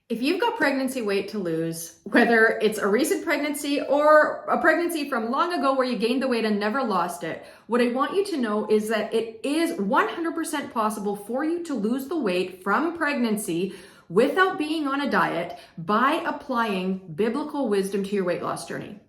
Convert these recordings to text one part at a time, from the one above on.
If you've got pregnancy weight to lose, whether it's a recent pregnancy or a pregnancy from long ago where you gained the weight and never lost it, what I want you to know is that it is 100% possible for you to lose the weight from pregnancy without being on a diet by applying biblical wisdom to your weight loss journey.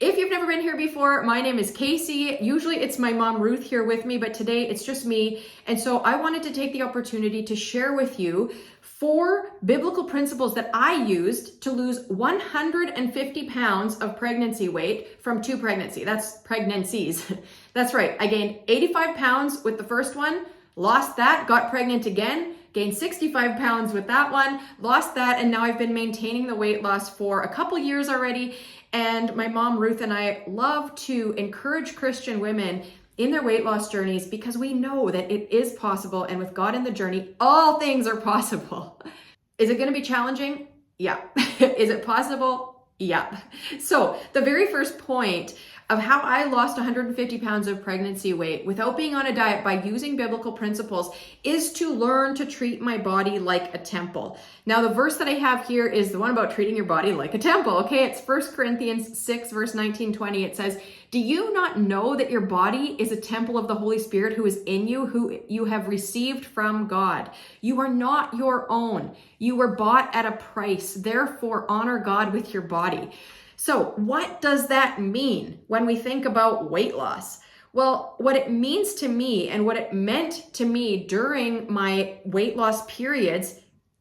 If you've never been here before, my name is Kayce. Usually it's my mom Ruth here with me, but today it's just me. And so I wanted to take the opportunity to share with you 4 biblical principles that I used to lose 150 pounds of pregnancy weight from 2 pregnancies. That's right. I gained 85 pounds with the first one, lost that, got pregnant again, gained 65 pounds with that one, lost that, and now I've been maintaining the weight loss for a couple years already. And my mom, Ruth, and I love to encourage Christian women in their weight loss journeys because we know that it is possible. And with God in the journey, all things are possible. Is it going to be challenging? Yeah. Is it possible? Yeah. So the very first point of how I lost 150 pounds of pregnancy weight without being on a diet by using biblical principles is to learn to treat my body like a temple. Now, the verse that I have here is the one about treating your body like a temple. Okay, it's 1 Corinthians 6, verse 19-20. It says, "Do you not know that your body is a temple of the Holy Spirit who is in you, who you have received from God? You are not your own. You were bought at a price. Therefore, honor God with your body." So what does that mean when we think about weight loss? Well, what it means to me and what it meant to me during my weight loss periods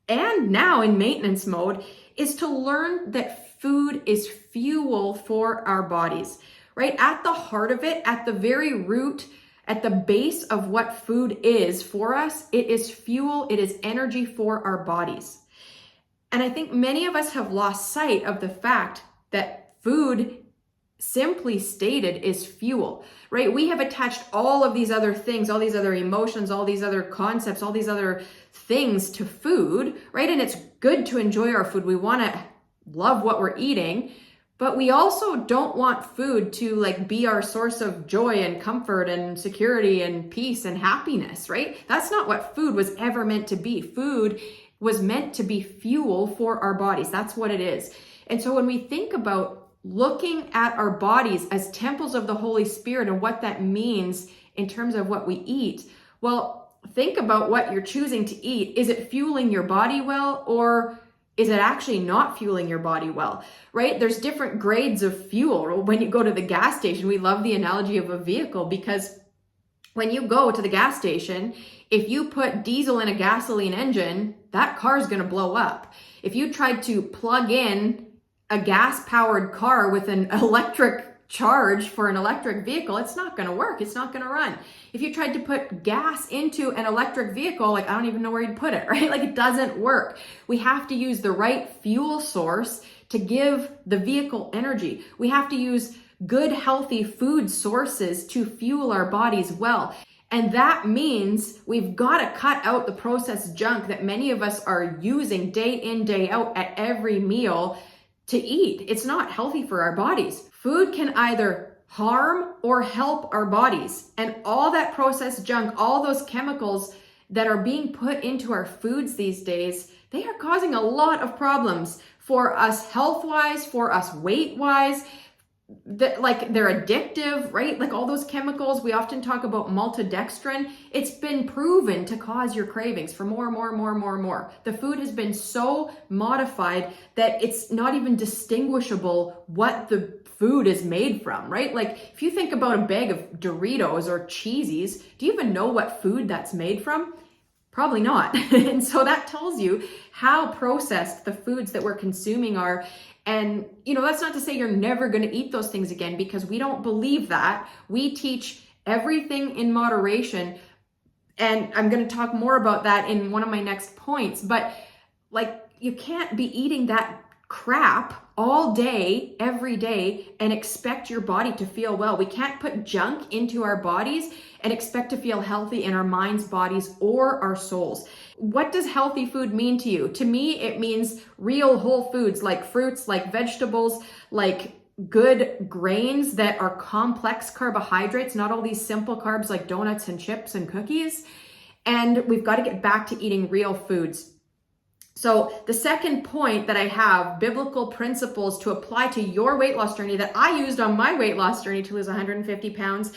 and now in maintenance mode is to learn that food is fuel for our bodies, right? At the heart of it, at the very root, at the base of what food is for us, it is fuel, it is energy for our bodies. And I think many of us have lost sight of the fact that food, simply stated, is fuel, right? We have attached all of these other things, all these other emotions, all these other concepts, all these other things to food, right? And it's good to enjoy our food. We want to love what we're eating, but we also don't want food to be our source of joy and comfort and security and peace and happiness, right? That's not what food was ever meant to be. Food was meant to be fuel for our bodies. That's what it is. And so when we think about looking at our bodies as temples of the Holy Spirit and what that means in terms of what we eat, well, think about what you're choosing to eat. Is it fueling your body well, or is it actually not fueling your body well, right? There's different grades of fuel. When you go to the gas station, we love the analogy of a vehicle because when you go to the gas station, if you put diesel in a gasoline engine, that car's going to blow up. If you tried to plug in a gas-powered car with an electric charge for an electric vehicle, it's not going to work. It's not going to run. If you tried to put gas into an electric vehicle, I don't even know where you'd put it, right? It doesn't work. We have to use the right fuel source to give the vehicle energy. We have to use good, healthy food sources to fuel our bodies well. And that means we've got to cut out the processed junk that many of us are using day in, day out at every meal to eat. It's not healthy for our bodies. Food can either harm or help our bodies. And all that processed junk, all those chemicals that are being put into our foods these days, they are causing a lot of problems for us health-wise, for us weight-wise. They're addictive, right? All those chemicals, we often talk about maltodextrin. It's been proven to cause your cravings for more. The food has been so modified that it's not even distinguishable what the food is made from, right? If you think about a bag of Doritos or Cheezies, do you even know what food that's made from? Probably not. And so that tells you how processed the foods that we're consuming are. And, that's not to say you're never going to eat those things again, because we don't believe that. We teach everything in moderation. And I'm going to talk more about that in one of my next points. But you can't be eating that crap all day, every day, and expect your body to feel well. We can't put junk into our bodies and expect to feel healthy in our minds, bodies, or our souls. What does healthy food mean to you? To me, it means real whole foods like fruits, like vegetables, like good grains that are complex carbohydrates, not all these simple carbs like donuts and chips and cookies. And we've got to get back to eating real foods. So the second point that I have, biblical principles to apply to your weight loss journey that I used on my weight loss journey to lose 150 pounds,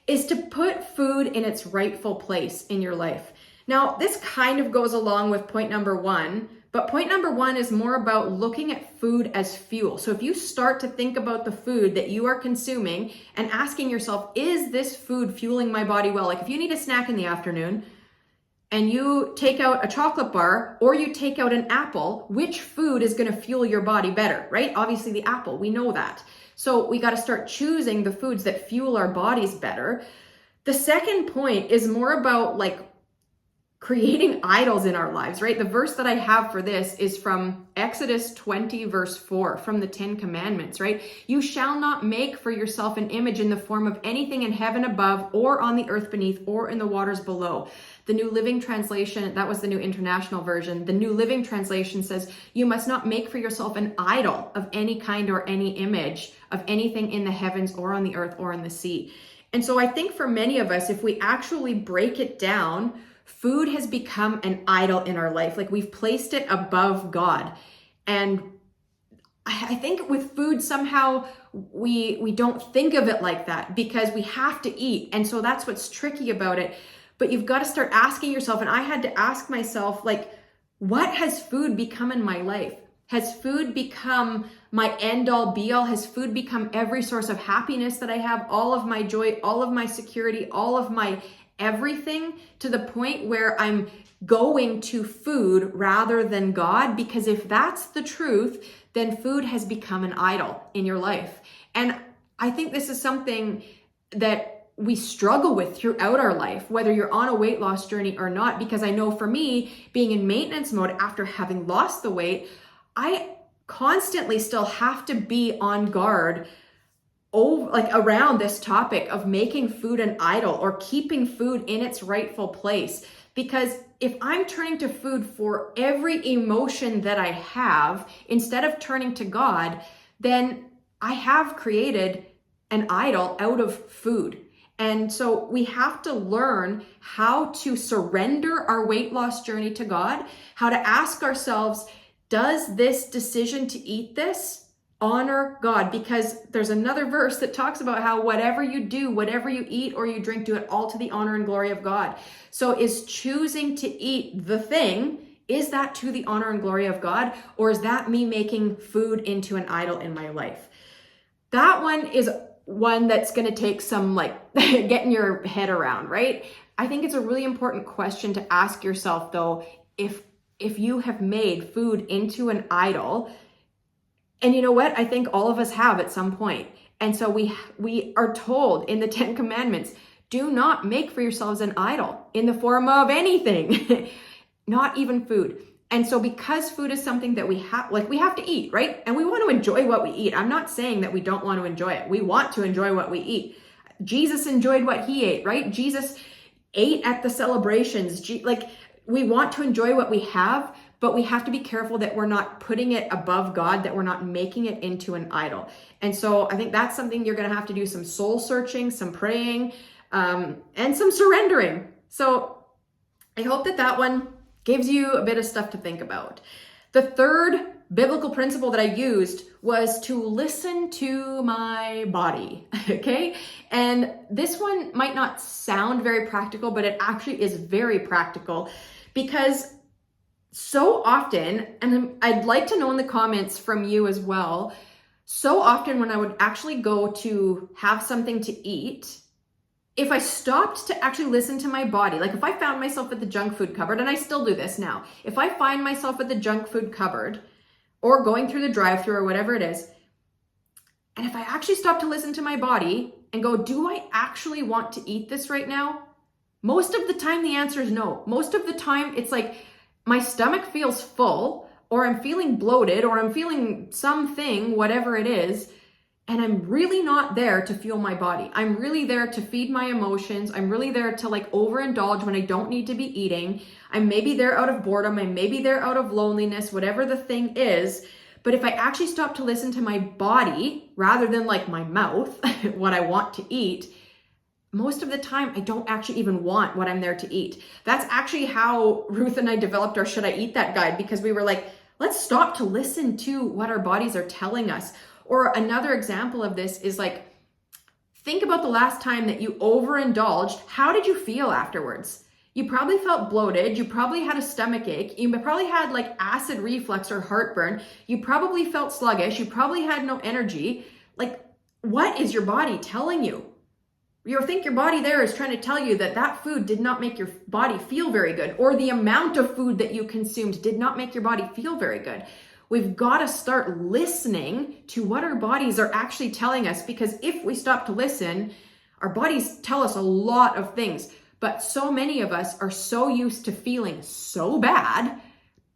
is to put food in its rightful place in your life. Now, this kind of goes along with point number one, but point number one is more about looking at food as fuel. So if you start to think about the food that you are consuming and asking yourself, is this food fueling my body well? Like if you need a snack in the afternoon and you take out a chocolate bar or you take out an apple, which food is going to fuel your body better, right? Obviously the apple, we know that. So we got to start choosing the foods that fuel our bodies better. The second point is more about like creating idols in our lives, right? The verse that I have for this is from Exodus 20, verse 4, from the 10 Commandments, right? You shall not make for yourself an image in the form of anything in heaven above or on the earth beneath or in the waters below. The New Living Translation, that was the New International Version. The New Living Translation says, you must not make for yourself an idol of any kind or any image of anything in the heavens or on the earth or in the sea. And so I think for many of us, if we actually break it down, food has become an idol in our life. Like we've placed it above God. And I think with food, somehow we don't think of it like that because we have to eat. And so that's what's tricky about it. But you've got to start asking yourself, and I had to ask myself, like, what has food become in my life? Has food become my end all be all? Has food become every source of happiness that I have, all of my joy, all of my security, all of my everything, to the point where I'm going to food rather than God? Because if that's the truth, then food has become an idol in your life. And I think this is something that we struggle with throughout our life, whether you're on a weight loss journey or not, because I know for me, being in maintenance mode after having lost the weight, I constantly still have to be on guard around this topic of making food an idol or keeping food in its rightful place. Because if I'm turning to food for every emotion that I have, instead of turning to God, then I have created an idol out of food. And so we have to learn how to surrender our weight loss journey to God, how to ask ourselves, does this decision to eat this honor God? Because there's another verse that talks about how whatever you do, whatever you eat or you drink, do it all to the honor and glory of God. So is choosing to eat the thing, is that to the honor and glory of God? Or is that me making food into an idol in my life? That one is one that's going to take some getting your head around, right? I think it's a really important question to ask yourself though, if you have made food into an idol. And you know what? I think all of us have at some point. And so we are told in the 10 Commandments, do not make for yourselves an idol in the form of anything, not even food. And so because food is something that we have to eat, right? And we want to enjoy what we eat. I'm not saying that we don't want to enjoy it. We want to enjoy what we eat. Jesus enjoyed what he ate, right? Jesus ate at the celebrations. We want to enjoy what we have, but we have to be careful that we're not putting it above God, that we're not making it into an idol. And so I think that's something you're going to have to do some soul searching, some praying, and some surrendering. So I hope that one gives you a bit of stuff to think about. The third biblical principle that I used was to listen to my body, okay? And this one might not sound very practical, but it actually is very practical because so often, and I'd like to know in the comments from you as well, so often when I would actually go to have something to eat, if I stopped to actually listen to my body, like if I found myself at the junk food cupboard, and I still do this now, if I find myself at the junk food cupboard or going through the drive-thru or whatever it is, and if I actually stop to listen to my body and go, do I actually want to eat this right now? Most of the time, the answer is no. Most of the time, it's like my stomach feels full, or I'm feeling bloated, or I'm feeling something, whatever it is, and I'm really not there to fuel my body. I'm really there to feed my emotions. I'm really there to overindulge when I don't need to be eating. I'm maybe there out of boredom. I'm maybe there out of loneliness, whatever the thing is. But if I actually stop to listen to my body rather than my mouth, what I want to eat, most of the time, I don't actually even want what I'm there to eat. That's actually how Ruth and I developed our Should I Eat That guide, because we were like, let's stop to listen to what our bodies are telling us. Or another example of this is like, think about the last time that you overindulged. How did you feel afterwards? You probably felt bloated. You probably had a stomach ache. You probably had like acid reflux or heartburn. You probably felt sluggish. You probably had no energy. Like, what is your body telling you? You think your body there is trying to tell you that that food did not make your body feel very good, or the amount of food that you consumed did not make your body feel very good. We've got to start listening to what our bodies are actually telling us, because if we stop to listen, our bodies tell us a lot of things. But so many of us are so used to feeling so bad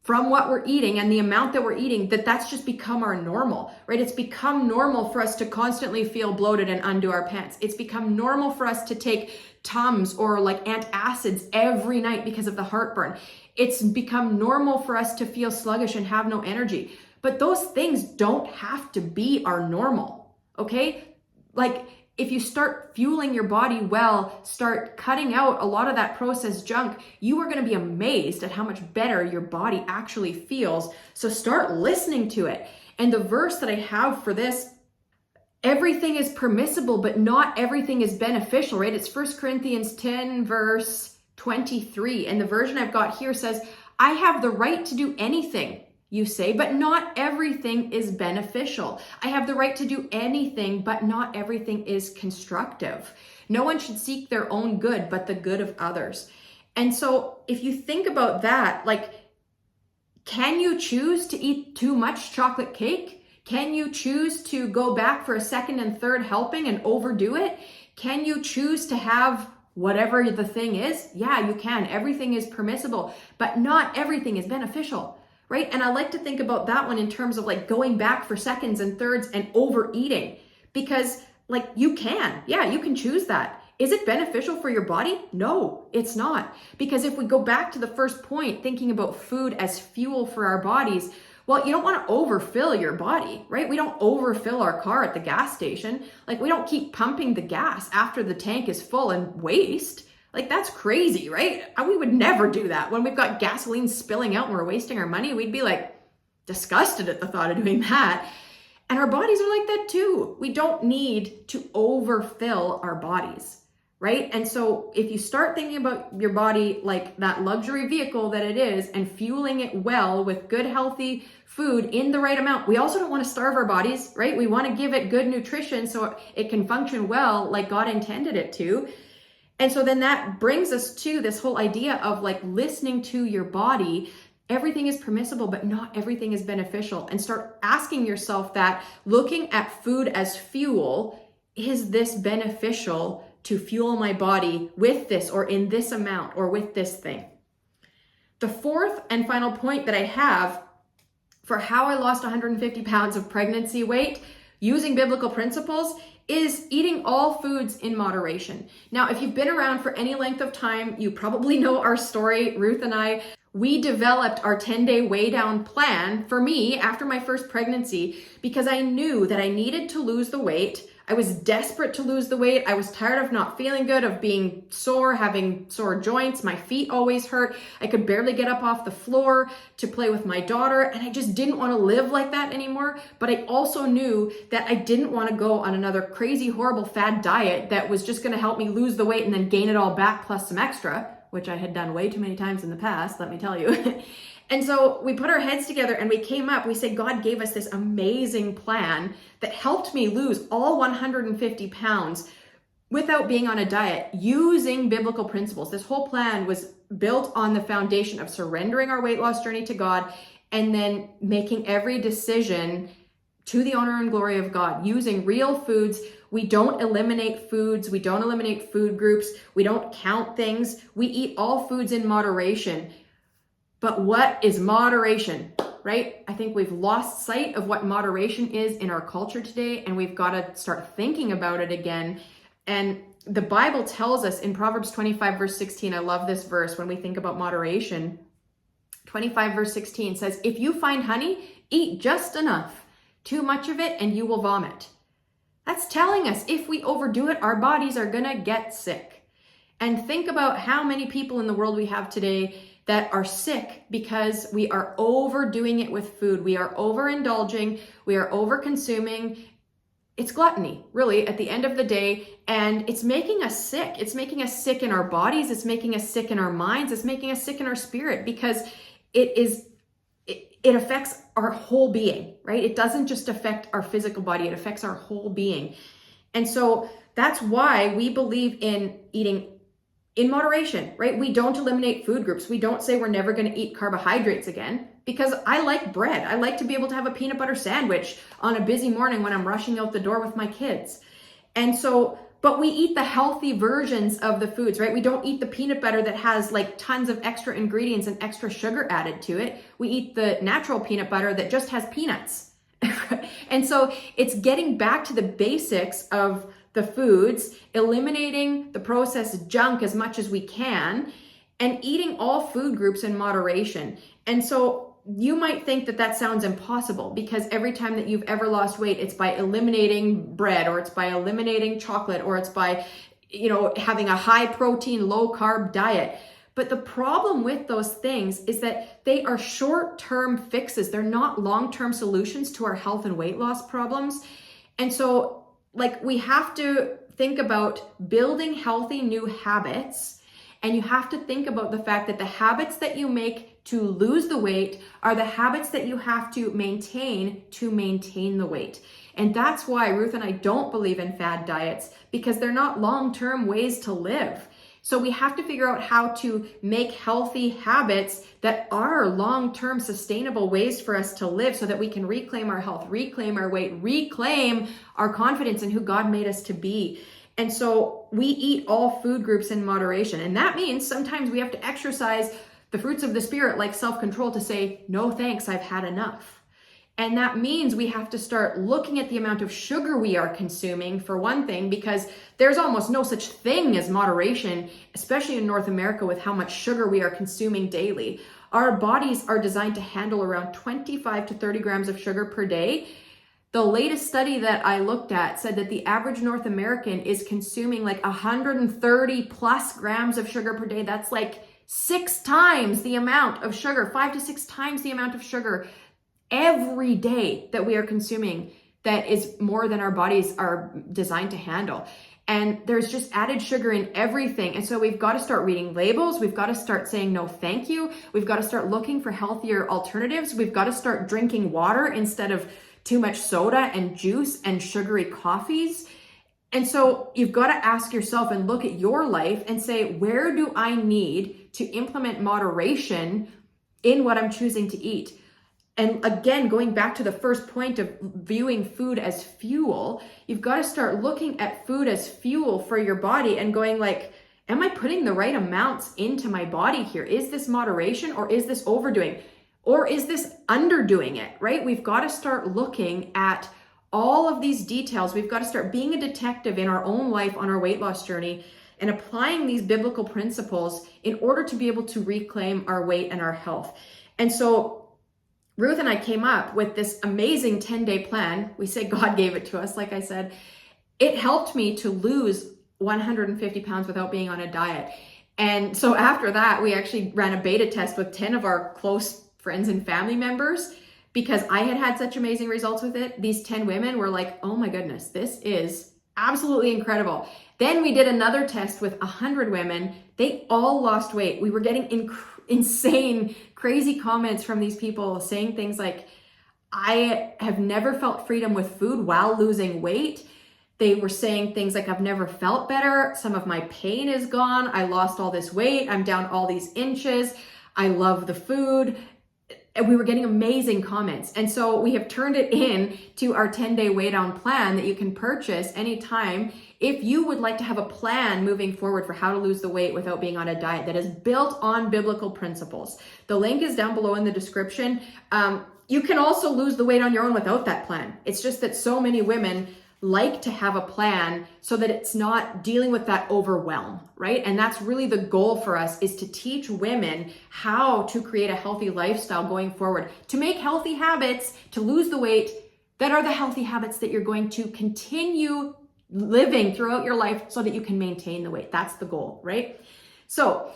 from what we're eating and the amount that we're eating that that's just become our normal, right? It's become normal for us to constantly feel bloated and undo our pants. It's become normal for us to take Tums or like antacids every night because of the heartburn. It's become normal for us to feel sluggish and have no energy. But those things don't have to be our normal, okay? Like, if you start fueling your body well, start cutting out a lot of that processed junk, you are going to be amazed at how much better your body actually feels. So start listening to it. And the verse that I have for this, everything is permissible, but not everything is beneficial, right? It's 1 Corinthians 10, verse 23. And the version I've got here says, I have the right to do anything, you say, but not everything is beneficial. I have the right to do anything, but not everything is constructive. No one should seek their own good, but the good of others. And so if you think about that, like, can you choose to eat too much chocolate cake? Can you choose to go back for a second and third helping and overdo it? Can you choose to have whatever the thing is? Yeah, you can. Everything is permissible, but not everything is beneficial. Right? And I like to think about that one in terms of like going back for seconds and thirds and overeating, because like you can choose that. Is it beneficial for your body? No, it's not. Because if we go back to the first point, thinking about food as fuel for our bodies, well, you don't want to overfill your body, right? We don't overfill our car at the gas station. Like, we don't keep pumping the gas after the tank is full and waste. Like, that's crazy, right? We would never do that. When we've got gasoline spilling out and we're wasting our money, we'd be like disgusted at the thought of doing that. And our bodies are like that too. We don't need to overfill our bodies, right? And so if you start thinking about your body like that luxury vehicle that it is and fueling it well with good, healthy food in the right amount, we also don't want to starve our bodies, right? We want to give it good nutrition so it can function well like God intended it to. And so then that brings us to this whole idea of like listening to your body. Everything is permissible, but not everything is beneficial. And start asking yourself that, looking at food as fuel, is this beneficial to fuel my body with this or in this amount or with this thing? The fourth and final point that I have for how I lost 150 pounds of pregnancy weight using biblical principles is eating all foods in moderation. Now, if you've been around for any length of time, you probably know our story. Ruth and I, we developed our 10-day WeighDown plan for me after my first pregnancy because I knew that I needed to lose the weight. I was desperate to lose the weight. I was tired of not feeling good, of being sore, having sore joints. My feet always hurt. I could barely get up off the floor to play with my daughter, and I just didn't want to live like that anymore. But I also knew that I didn't want to go on another crazy, horrible fad diet that was just going to help me lose the weight and then gain it all back plus some extra, which I had done way too many times in the past, let me tell you. And so we put our heads together and we said, God gave us this amazing plan that helped me lose all 150 pounds without being on a diet using biblical principles. This whole plan was built on the foundation of surrendering our weight loss journey to God and then making every decision to the honor and glory of God, using real foods. We don't eliminate foods. We don't eliminate food groups. We don't count things. We eat all foods in moderation. But what is moderation, right? I think we've lost sight of what moderation is in our culture today, and we've got to start thinking about it again. And the Bible tells us in Proverbs 25, verse 16, I love this verse when we think about moderation. 25, verse 16 says, if you find honey, eat just enough. Too much of it and you will vomit. That's telling us if we overdo it, our bodies are gonna get sick. And think about how many people in the world we have today that are sick because we are overdoing it with food. We are overindulging, we are over-consuming. It's gluttony, really, at the end of the day, and it's making us sick. It's making us sick in our bodies, it's making us sick in our minds, it's making us sick in our spirit, because it affects our whole being, right? It doesn't just affect our physical body, it affects our whole being. And so that's why we believe in eating in moderation, right? We don't eliminate food groups. We don't say we're never going to eat carbohydrates again, because I like bread. I like to be able to have a peanut butter sandwich on a busy morning when I'm rushing out the door with my kids. And so, but we eat the healthy versions of the foods, right? We don't eat the peanut butter that has like tons of extra ingredients and extra sugar added to it. We eat the natural peanut butter that just has peanuts. And so it's getting back to the basics of the foods, eliminating the processed junk as much as we can, and eating all food groups in moderation. And so you might think that that sounds impossible, because every time that you've ever lost weight, it's by eliminating bread, or it's by eliminating chocolate, or it's by, having a high protein, low carb diet. But the problem with those things is that they are short-term fixes. They're not long-term solutions to our health and weight loss problems. And so, we have to think about building healthy new habits, and you have to think about the fact that the habits that you make to lose the weight are the habits that you have to maintain the weight. And that's why Ruth and I don't believe in fad diets, because they're not long-term ways to live. So we have to figure out how to make healthy habits that are long-term sustainable ways for us to live, so that we can reclaim our health, reclaim our weight, reclaim our confidence in who God made us to be. And so we eat all food groups in moderation. And that means sometimes we have to exercise the fruits of the Spirit, like self-control, to say, no thanks, I've had enough. And that means we have to start looking at the amount of sugar we are consuming, for one thing, because there's almost no such thing as moderation, especially in North America, with how much sugar we are consuming daily. Our bodies are designed to handle around 25 to 30 grams of sugar per day. The latest study that I looked at said that the average North American is consuming like 130 plus grams of sugar per day. That's like 6 times the amount of sugar, 5 to 6 times the amount of sugar every day that we are consuming. That is more than our bodies are designed to handle. And there's just added sugar in everything. And so we've got to start reading labels. We've got to start saying no thank you. We've got to start looking for healthier alternatives. We've got to start drinking water instead of too much soda and juice and sugary coffees. And so you've got to ask yourself and look at your life and say, where do I need to implement moderation in what I'm choosing to eat? And again, going back to the first point of viewing food as fuel, you've got to start looking at food as fuel for your body and going like, am I putting the right amounts into my body here? Is this moderation, or is this overdoing? Or is this underdoing it, right? We've got to start looking at all of these details. We've got to start being a detective in our own life on our weight loss journey and applying these biblical principles in order to be able to reclaim our weight and our health. And so Ruth and I came up with this amazing 10-day plan. We say God gave it to us, like I said. It helped me to lose 150 pounds without being on a diet. And so after that, we actually ran a beta test with 10 of our close friends and family members, because I had had such amazing results with it. These 10 women were like, oh my goodness, this is absolutely incredible. Then we did another test with 100 women. They all lost weight. We were getting insane, crazy comments from these people saying things like, I have never felt freedom with food while losing weight. They were saying things like, I've never felt better. Some of my pain is gone. I lost all this weight. I'm down all these inches. I love the food. And we were getting amazing comments. And so we have turned it in to our 10-day WeighDown plan that you can purchase anytime if you would like to have a plan moving forward for how to lose the weight without being on a diet that is built on biblical principles. The link is down below in the description. You can also lose the weight on your own without that plan. It's just that so many women like to have a plan so that it's not dealing with that overwhelm, right? And that's really the goal for us, is to teach women how to create a healthy lifestyle going forward, to make healthy habits, to lose the weight that are the healthy habits that you're going to continue living throughout your life so that you can maintain the weight. That's the goal, right? So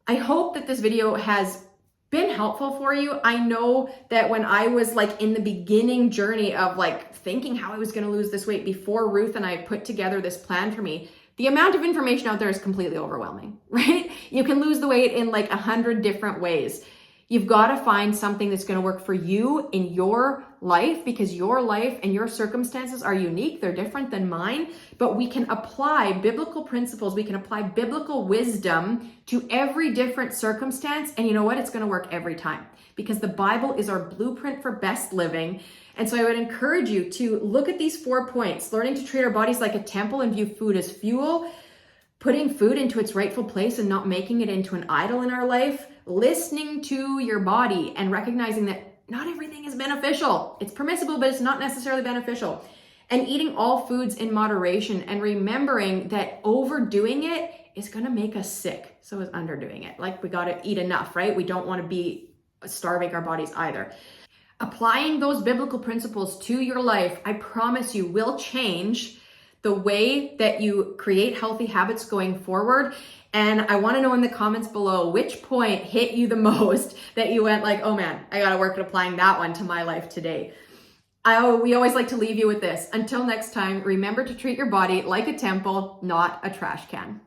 I hope that this video has been helpful for you. I know that when I was like in the beginning journey of like thinking how I was going to lose this weight before Ruth and I put together this plan for me, the amount of information out there is completely overwhelming, right? You can lose the weight in like 100 different ways. You've got to find something that's going to work for you in your life, because your life and your circumstances are unique. They're different than mine, but we can apply biblical principles. We can apply biblical wisdom to every different circumstance. And you know what? It's going to work every time, because the Bible is our blueprint for best living. And so I would encourage you to look at these 4 points: learning to treat our bodies like a temple and view food as fuel, putting food into its rightful place and not making it into an idol in our life, listening to your body and recognizing that not everything is beneficial. It's permissible, but it's not necessarily beneficial. And eating all foods in moderation, and remembering that overdoing it is going to make us sick. So is underdoing it. Like, we got to eat enough, right? We don't want to be starving our bodies either. Applying those biblical principles to your life, I promise you, will change the way that you create healthy habits going forward. And I want to know in the comments below which point hit you the most, that you went like, oh man, I got to work at applying that one to my life today. We always like to leave you with this. Until next time, remember to treat your body like a temple, not a trash can.